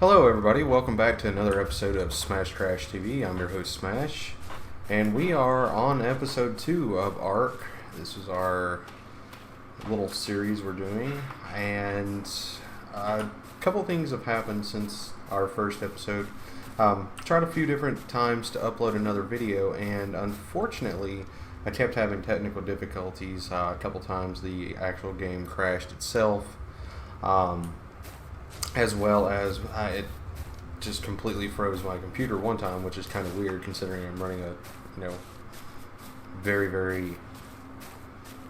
Hello everybody, welcome back to another episode of Smash Crash TV. I'm your host Smash, and we are on episode 2 of ARC. This is our little series we're doing, and a couple things have happened since our first episode. Tried a few different times to upload another video, and unfortunately I kept having technical difficulties. A couple times the actual game crashed itself. As well as it just completely froze my computer one time, which is kind of weird considering I'm running a very, very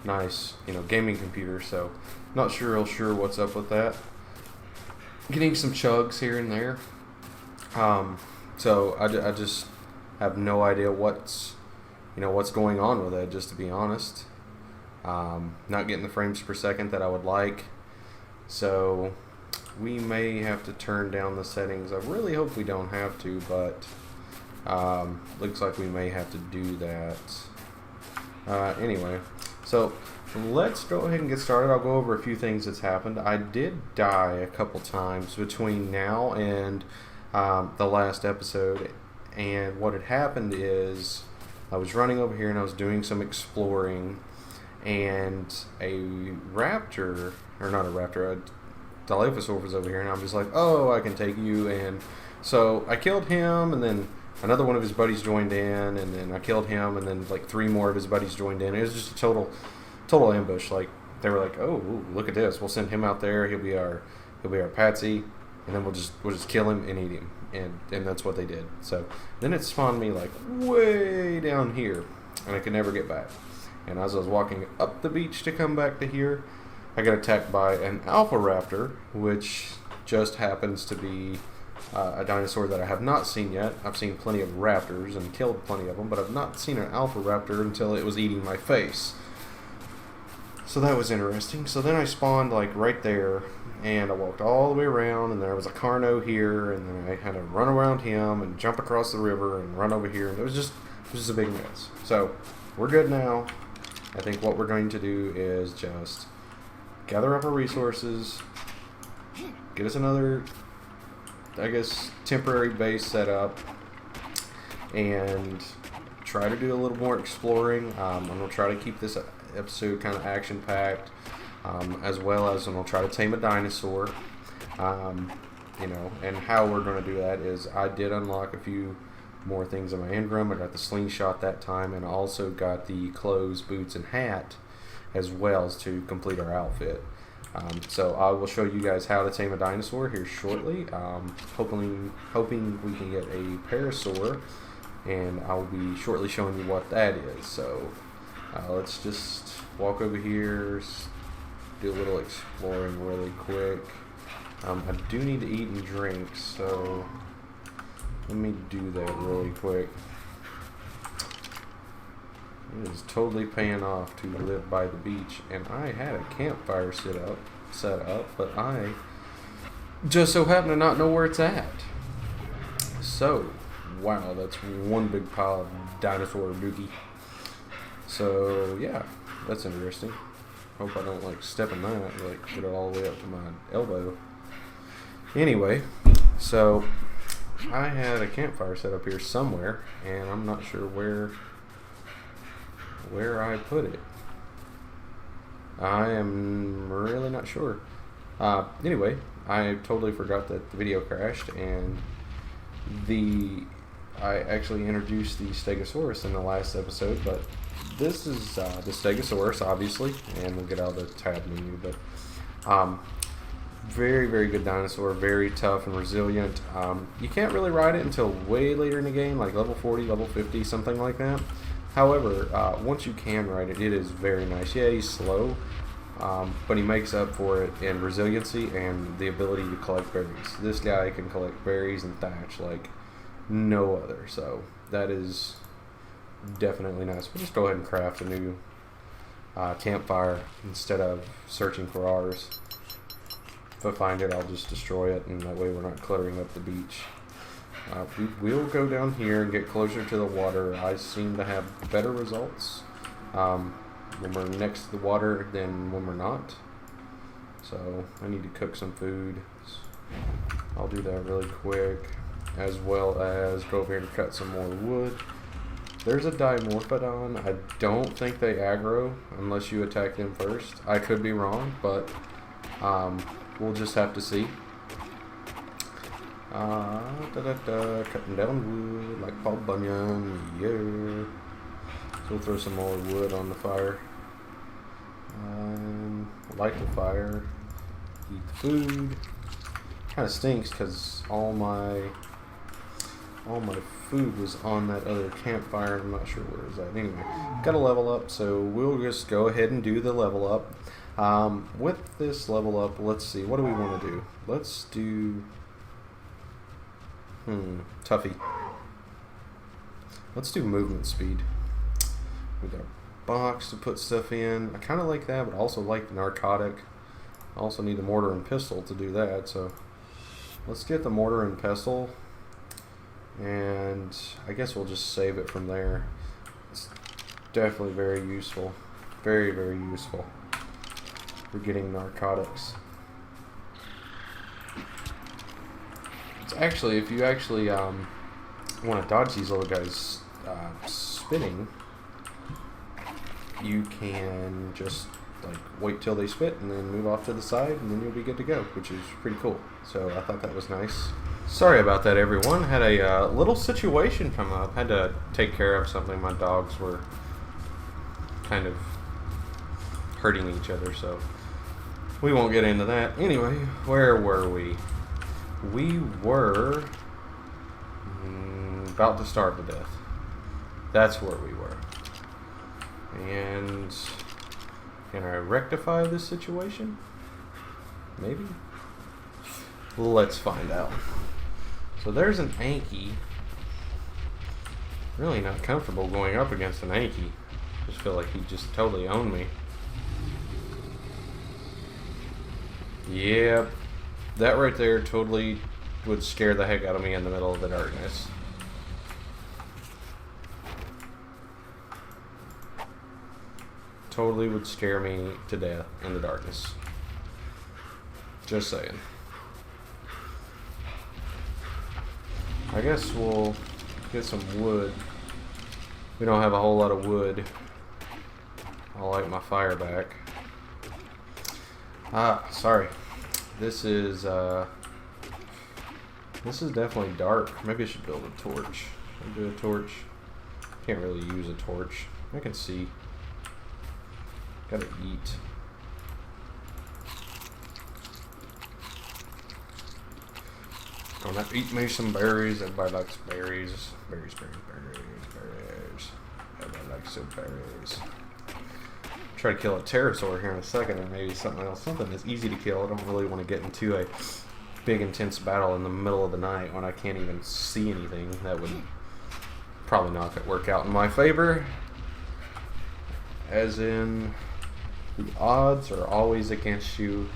nice gaming computer. So not real sure what's up with that. Getting some chugs here and there. So I just have no idea what's going on with it, just to be honest. Not getting the frames per second that I would like. So we may have to turn down the settings. I really hope we don't have to, but looks like we may have to do that. Anyway, so let's go ahead and get started. I'll go over a few things that's happened. I did die a couple times between now and the last episode, and what had happened is I was running over here and I was doing some exploring, and a raptor, or not a raptor, a Dilophosaurus was over here, and I'm just like, oh, I can take you. And so I killed him, and then another one of his buddies joined in, and then I killed him, and then like 3 more of his buddies joined in. It was just a total ambush. Like, they were like, oh, ooh, look at this, we'll send him out there, he'll be our patsy, and then we'll just kill him and eat him. And that's what they did. So then it spawned me like way down here, and I could never get back. And as I was walking up the beach to come back to here, I got attacked by an alpha raptor, which just happens to be a dinosaur that I have not seen yet. I've seen plenty of raptors and killed plenty of them, but I've not seen an alpha raptor until it was eating my face. So that was interesting. So then I spawned like right there, and I walked all the way around, and there was a Carno here, and then I had to run around him and jump across the river and run over here, and it was just a big mess. So we're good now. I think what we're going to do is just gather up our resources, get us another, I guess, temporary base set up, and try to do a little more exploring. I'm going to try to keep this episode kind of action-packed, as well as I'm going to try to tame a dinosaur. And how we're going to do that is I did unlock a few more things in my engram. I got the slingshot that time, and also got the clothes, boots, and hat as well as to complete our outfit. So I will show you guys how to tame a dinosaur here shortly. Hoping we can get a parasaur, and I'll be shortly showing you what that is. So let's just walk over here, do a little exploring really quick. I do need to eat and drink, so let me do that really quick. It is totally paying off to live by the beach, and I had a campfire set up, but I just so happen to not know where it's at. So, wow, that's one big pile of dinosaur dookie. So, yeah, that's interesting. Hope I don't like step in that, like get it all the way up to my elbow. Anyway, so I had a campfire set up here somewhere, and I'm not sure where I put it. I am really not sure. Anyway, I totally forgot that the video crashed, and I actually introduced the Stegosaurus in the last episode, but this is the Stegosaurus, obviously, and we'll get out of the tab menu, but very, very good dinosaur, very tough and resilient. You can't really ride it until way later in the game, like level 40, level 50, something like that. However, once you can ride it, it is very nice. Yeah, he's slow, but he makes up for it in resiliency and the ability to collect berries. This guy can collect berries and thatch like no other, so that is definitely nice. We'll just go ahead and craft a new campfire instead of searching for ours. If I find it, I'll just destroy it, and that way we're not cluttering up the beach. We will go down here and get closer to the water. I seem to have better results when we're next to the water than when we're not. So I need to cook some food. I'll do that really quick, as well as go over here and cut some more wood. There's a Dimorphodon. I don't think they aggro unless you attack them first. I could be wrong, but we'll just have to see. Cutting down wood like Paul Bunyan, yeah. So we'll throw some more wood on the fire. Light the fire, eat the food. Kind of stinks because all my food was on that other campfire. I'm not sure where it's at. Anyway, got to level up, so we'll just go ahead and do the level up. With this level up, let's see, what do we want to do? Let's do Tuffy. Let's do movement speed. We got a box to put stuff in. I kind of like that, but also like the narcotic. I also need the mortar and pestle to do that, so let's get the mortar and pestle, and I guess we'll just save it from there. It's definitely very useful. Very, very useful for getting narcotics. It's actually, if you actually want to dodge these little guys spitting, you can just like wait till they spit and then move off to the side, and then you'll be good to go, which is pretty cool. So I thought that was nice. Sorry about that, everyone. Had a little situation come up. Had to take care of something. My dogs were kind of hurting each other, so we won't get into that. Anyway, where were we? We were about to starve to death. That's where we were. And can I rectify this situation? Maybe? Let's find out. So there's an Anki. Really not comfortable going up against an Anki. Just feel like he just totally owned me. Yep. That right there totally would scare the heck out of me in the middle of the darkness. Totally would scare me to death in the darkness. Just saying. I guess we'll get some wood. We don't have a whole lot of wood. I'll light my fire back. Sorry. This is definitely dark. Maybe I should build a torch. I'll do a torch. Can't really use a torch. I can see. Gotta eat. Gonna eat me some berries. Everybody likes berries. Berries, berries, berries, berries. Everybody likes some berries. Try to kill a pterosaur here in a second, or maybe something else. Something that's easy to kill. I don't really want to get into a big, intense battle in the middle of the night when I can't even see anything. That would probably not work out in my favor. As in, the odds are always against you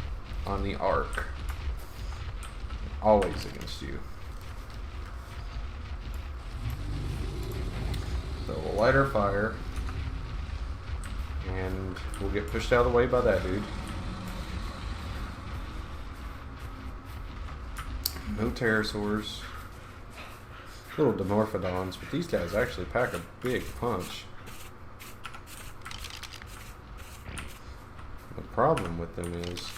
on the arc. Always against you. So we'll light our fire. And we'll get pushed out of the way by that dude. No pterosaurs. Little Dimorphodons, but these guys actually pack a big punch. The problem with them is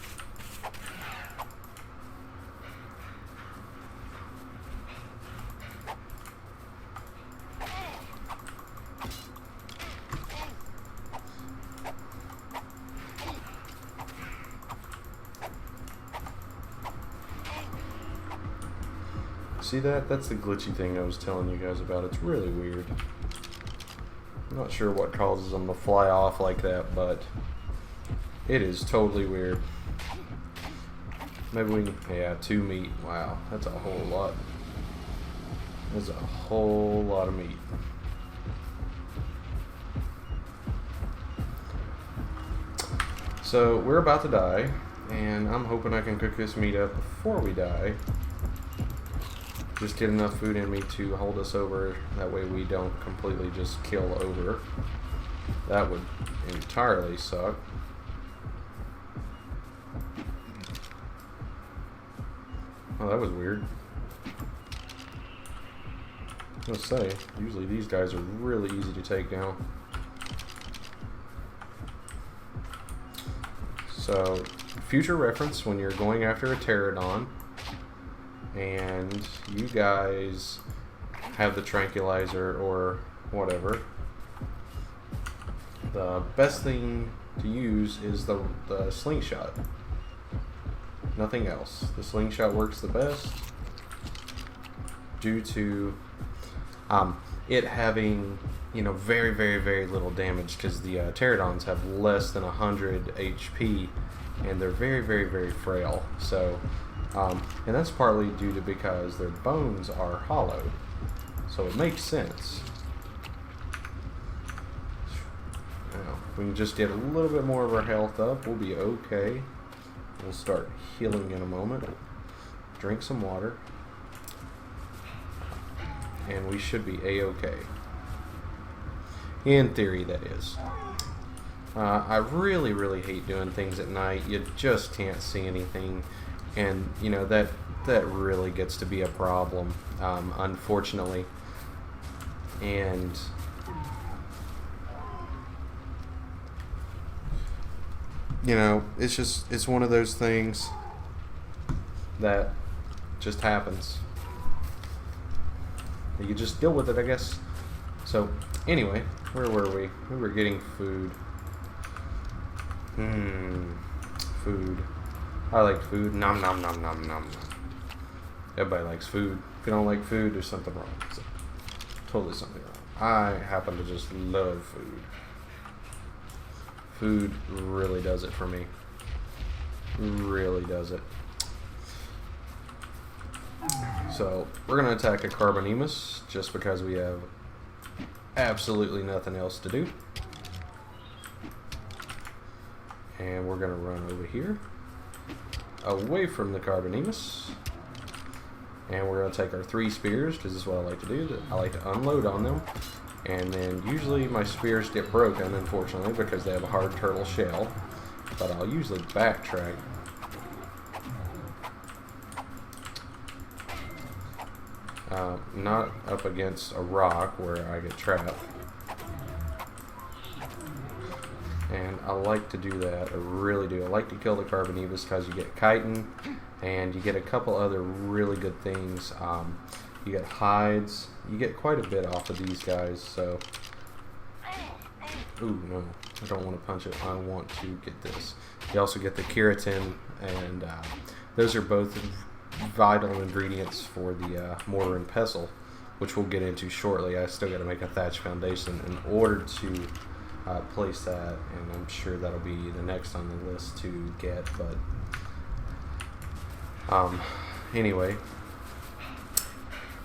see that? That's the glitchy thing I was telling you guys about. It's really weird. I'm not sure what causes them to fly off like that, but it is totally weird. Maybe we can, yeah, 2 meat. Wow, that's a whole lot. That's a whole lot of meat. So we're about to die, and I'm hoping I can cook this meat up before we die. Just get enough food in me to hold us over. That way we don't completely just kill over. That would entirely suck. Oh, that was weird. I was gonna say, usually these guys are really easy to take down. So, future reference when you're going after a pterodon and you guys have the tranquilizer or whatever, the best thing to use is the slingshot. Nothing else. The slingshot works the best due to it having, you know, very, very, very little damage, because the pterodons have less than 100 HP and they're very, very, very frail. So, and that's partly due to because their bones are hollow. So it makes sense. Now, if we can just get a little bit more of our health up, we'll be okay. We'll start healing in a moment. Drink some water. And we should be a-okay. In theory, that is. I really, really hate doing things at night. You just can't see anything. And, you know, that really gets to be a problem, unfortunately. And you know, it's one of those things that just happens. You just deal with it, I guess. So, anyway, where were we? We were getting food. Food. I like food. Nom nom nom nom nom. Everybody likes food. If you don't like food, there's something wrong. So, totally something wrong. I happen to just love food. Food really does it for me. Really does it. So, we're going to attack a Carbonemus just because we have absolutely nothing else to do. And we're going to run over here, away from the Carbonemus. And we're going to take our 3 spears, because this is what I like to do. I like to unload on them. And then usually my spears get broken, unfortunately, because they have a hard turtle shell. But I'll usually backtrack. Not up against a rock where I get trapped. And I like to do that. I really do. I like to kill the Carbonemus because you get chitin and you get a couple other really good things. You get hides. You get quite a bit off of these guys. So, ooh, no, I don't want to punch it. I want to get this. You also get the keratin, and those are both vital ingredients for the mortar and pestle, which we'll get into shortly. I still got to make a thatch foundation in order to place that, and I'm sure that'll be the next on the list to get. But anyway,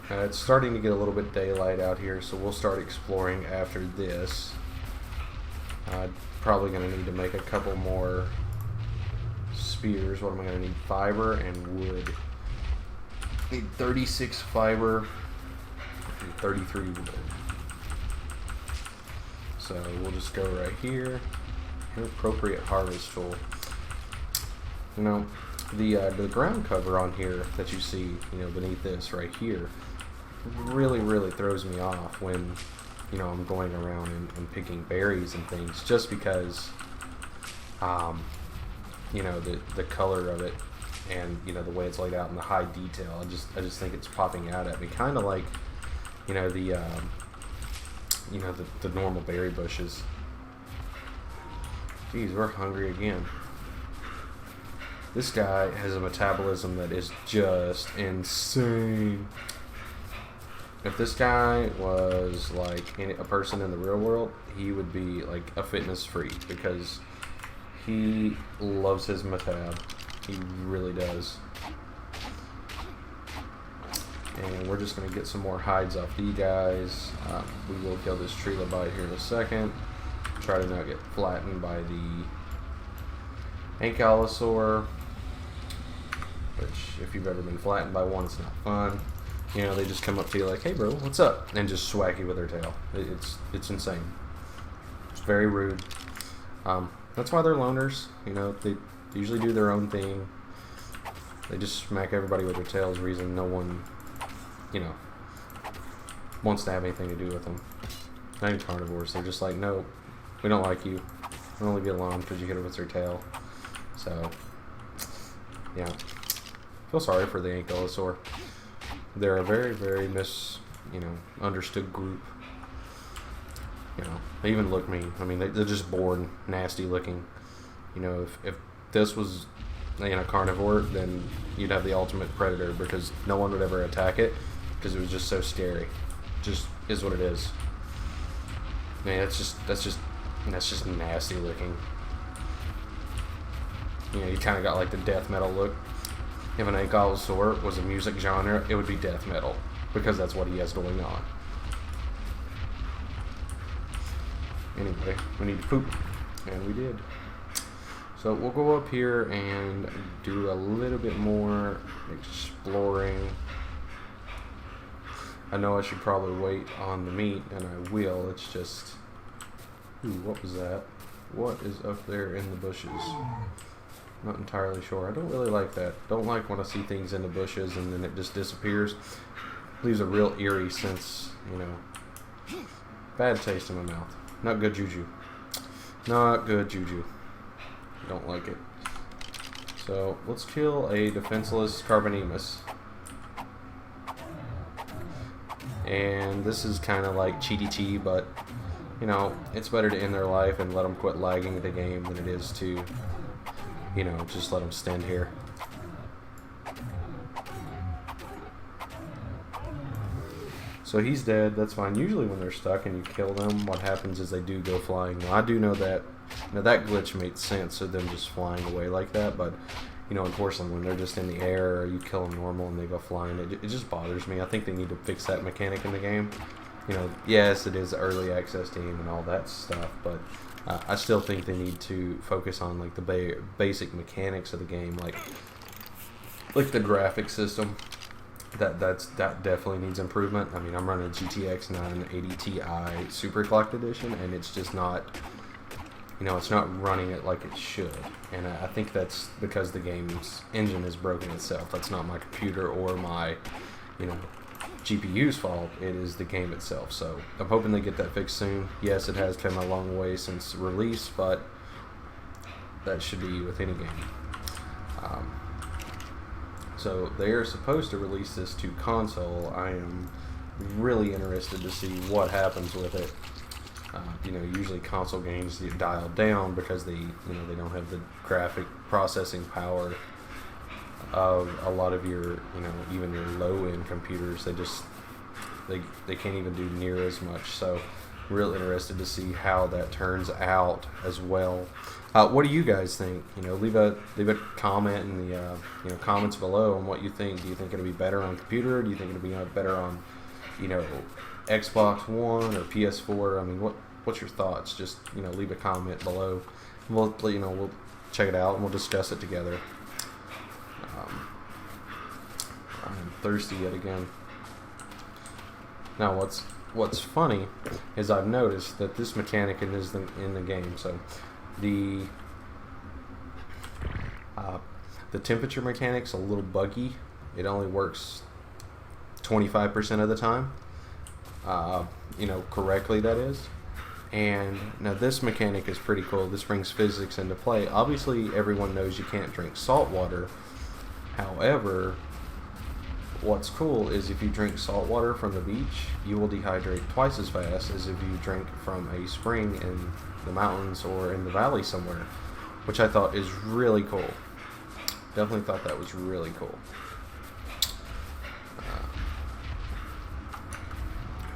it's starting to get a little bit daylight out here, so we'll start exploring after this. Probably going to need to make a couple more spears. What am I going to need? Fiber and wood. Need 36 fiber and 33 wood. So we'll just go right here. Appropriate harvest tool. You know, the ground cover on here that you see, you know, beneath this right here, really throws me off when, you know, I'm going around and picking berries and things, just because, you know, the color of it and, you know, the way it's laid out and the high detail. I just think it's popping out at me, kind of like, you know, the normal berry bushes. Geez, we're hungry again. This guy has a metabolism that is just insane. If this guy was like a person in the real world, he would be like a fitness freak, because he loves his metab. He really does. And we're just going to get some more hides off these guys. We will kill this trilobite here in a second. Try to not get flattened by the ankylosaur, which, if you've ever been flattened by one, it's not fun. You know, they just come up to you like, "Hey bro, what's up?" and just swack you with their tail. It's insane. It's very rude. That's why they're loners. You know, they usually do their own thing. They just smack everybody with their tails, reason no one, you know, wants to have anything to do with them. Not even carnivores. They're just like, no, we don't like you. We'll leave you alone because you hit it with your tail. So, yeah. Feel sorry for the ankylosaur. They're a very, very understood group. You know, they even look mean. I mean, they're just bored, nasty looking. You know, if this was carnivore, then you'd have the ultimate predator because no one would ever attack it because it was just so scary. Just is what it is. Man, that's just nasty looking. You know, you kind of got like the death metal look. If an ankylosaur was a music genre, it would be death metal because that's what he has going on. Anyway, we need to poop, and we did. So we'll go up here and do a little bit more exploring. I know I should probably wait on the meat, and I will. It's just... Ooh, what was that? What is up there in the bushes? Not entirely sure. I don't really like that. Don't like when I see things in the bushes and then it just disappears. Leaves a real eerie sense, you know. Bad taste in my mouth. Not good juju. Not good juju. Don't like it. So let's kill a defenseless Carbonemus. And this is kind of like cheaty, but you know, it's better to end their life and let them quit lagging the game than it is to, you know, just let them stand here. So he's dead, that's fine. Usually when they're stuck and you kill them, what happens is they do go flying. Now I do know that, that glitch made sense of them just flying away like that, but, you know, unfortunately when they're just in the air or you kill them normal and they go flying, it just bothers me. I think they need to fix that mechanic in the game. You know, yes, it is early access team and all that stuff, but I still think they need to focus on like the basic mechanics of the game, like the graphic system. That definitely needs improvement. I mean, I'm running a GTX 980 Ti Super Clocked Edition, and it's just not, you know, it's not running it like it should. And I think that's because the game's engine is broken itself. That's not my computer or my, you know, GPU's fault. It is the game itself. So I'm hoping they get that fixed soon. Yes, it has come a long way since release, but that should be with any game. So they are supposed to release this to console. I am really interested to see what happens with it. You know, usually console games get dialed down because they don't have the graphic processing power of a lot of your, you know, even your low-end computers. They can't even do near as much. So real interested to see how that turns out as well. What do you guys think? You know, leave a comment in the comments below on what you think. Do you think it'll be better on computer? Do you think it'll be better on, you know, Xbox One or PS4? I mean, what's your thoughts? Just, you know, leave a comment below. We'll check it out and we'll discuss it together. I'm thirsty yet again. Now, what's funny is I've noticed that this mechanic is in the game. So the temperature mechanic's a little buggy. It only works 25% of the time. You know, correctly, that is. And now this mechanic is pretty cool. This brings physics into play. Obviously, everyone knows you can't drink salt water. However, what's cool is if you drink salt water from the beach, you will dehydrate twice as fast as if you drink from a spring in the mountains or in the valley somewhere, which I thought is really cool. Definitely thought that was really cool.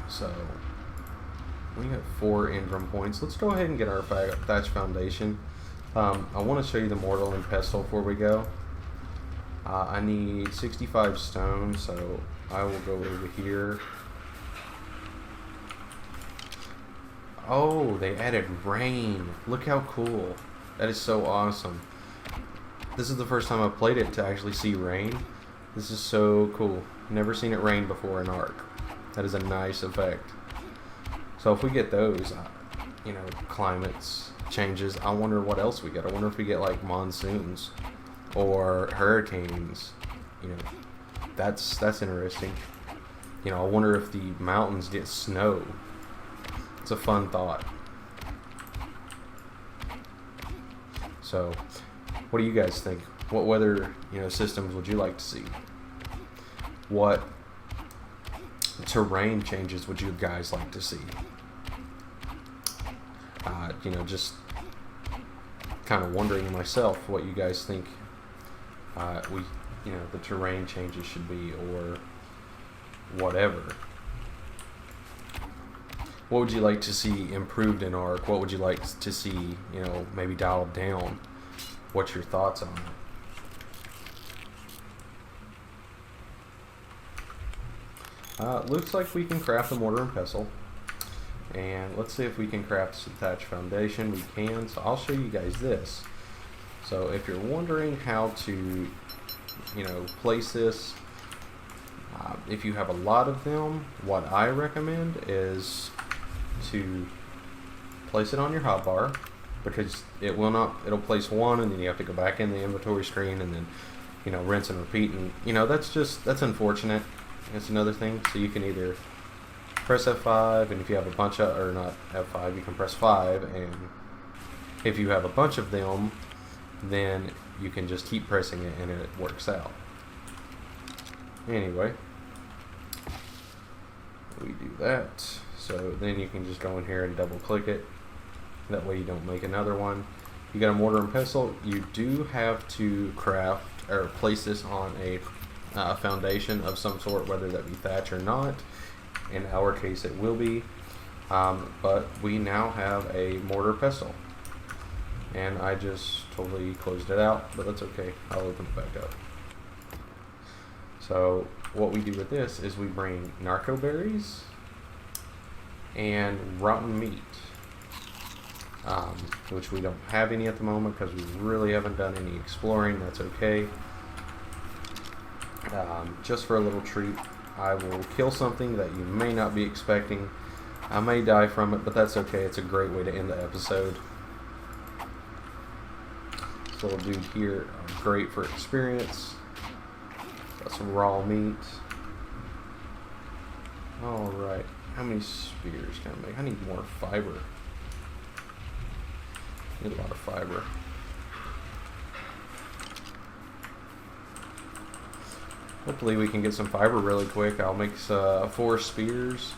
So we have 4 Ingram points. Let's go ahead and get our thatch foundation. I want to show you the mortar and pestle before we go. I need 65 stone, so I will go over here. Oh, they added rain. Look how cool. That is so awesome. This is the first time I've played it to actually see rain. This is so cool. Never seen it rain before in Ark. That is a nice effect. So if we get those, you know, climates changes, I wonder what else we get. I wonder if we get like monsoons or hurricanes you know, that's interesting. You know, I wonder if the mountains get snow. It's a fun thought. So, what do you guys think? What weather, you know, systems would you like to see? What terrain changes would you guys like to see? You know, just kind of wondering myself what you guys think you know, the terrain changes should be, or whatever. What would you like to see improved in Ark? What would you like to see, you know, maybe dialed down? What's your thoughts on it? Looks like we can craft a mortar and pestle. And let's see if we can craft a thatch foundation. We can, so I'll show you guys this. So if you're wondering how to, you know, place this, if you have a lot of them, what I recommend is to place it on your hotbar, because it will not, it'll place one and then you have to go back in the inventory screen and then, you know, rinse and repeat, and you know, that's unfortunate. It's another thing. So you can either press F5, and if you have a bunch of, or not F5, you can press 5, and if you have a bunch of them, then you can just keep pressing it and it works out. Anyway, we do that. So then you can just go in here and double click it. That way you don't make another one. You got a mortar and pestle. You do have to craft or place this on a foundation of some sort, whether that be thatch or not. In our case, it will be. But we now have a mortar pestle. And I just totally closed it out, but that's okay. I'll open it back up. So what we do with this is we bring narco berries and rotten meat, which we don't have any at the moment because we really haven't done any exploring. That's okay. Just for a little treat, I will kill something that you may not be expecting. I may die from it, but that's okay. It's a great way to end the episode. This little dude here, great for experience. Got some raw meat. Alright, how many spears can I make? I need more fiber. Need a lot of fiber. Hopefully we can get some fiber really quick. I'll make 4 spears,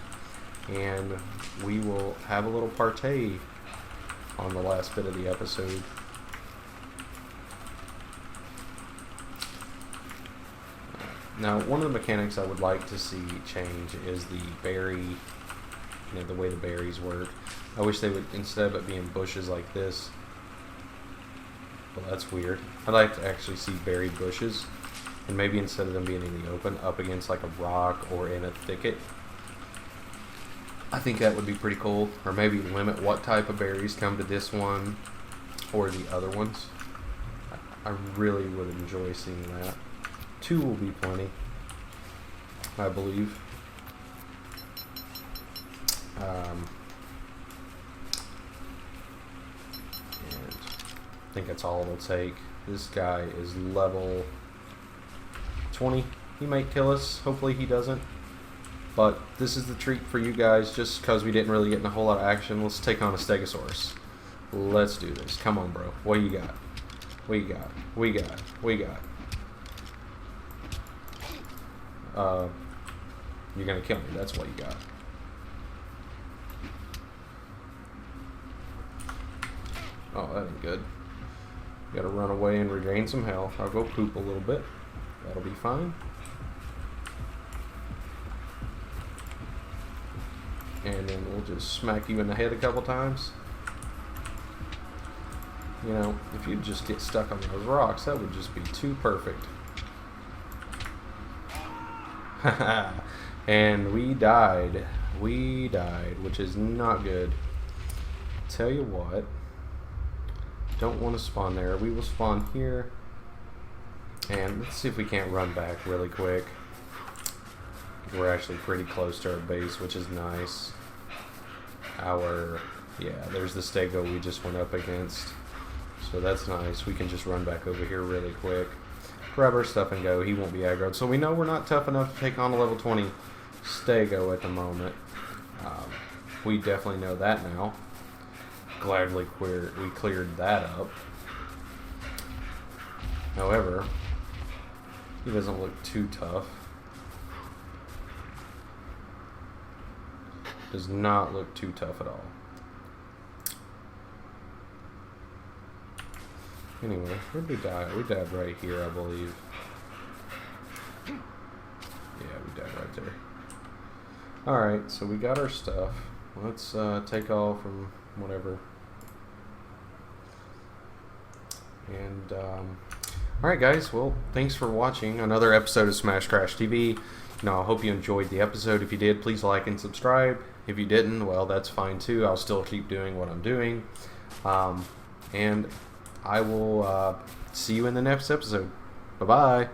and we will have a little partay on the last bit of the episode. Now, one of the mechanics I would like to see change is the berry, you know, the way the berries work. I wish they would, instead of it being bushes like this, well, that's weird. I'd like to actually see berry bushes, and maybe instead of them being in the open, up against like a rock or in a thicket. I think that would be pretty cool. Or maybe limit what type of berries come to this one or the other ones. I really would enjoy seeing that. 2 will be plenty, I believe. And I think that's all it'll take. This guy is level 20. He might kill us. Hopefully he doesn't. But this is the treat for you guys, just because we didn't really get in a whole lot of action. Let's take on a Stegosaurus. Let's do this. Come on, bro. What you got? We got. You're gonna kill me. That's what you got. Oh, that ain't good. Gotta run away and regain some health. I'll go poop a little bit. That'll be fine. And then we'll just smack you in the head a couple times. You know, if you just get stuck on those rocks, that would just be too perfect. And we died, which is not good. Tell you what, don't want to spawn there. We will spawn here, and let's see if we can't run back really quick. We're actually pretty close to our base, which is nice. Yeah, there's the stego we just went up against, so that's nice. We can just run back over here really quick. grab our stuff and go. He won't be aggroed. So we know we're not tough enough to take on a level 20 Stego at the moment. We definitely know that now. Gladly we cleared that up. However, he doesn't look too tough. Does not look too tough at all. Anyway, where'd we die? We died right here, I believe. Yeah, we died right there. Alright, so we got our stuff. Let's take off from whatever. And, alright guys, well, thanks for watching another episode of Smash Crash TV. I hope you enjoyed the episode. If you did, please like and subscribe. If you didn't, well, that's fine too. I'll still keep doing what I'm doing. And I will see you in the next episode. Bye-bye.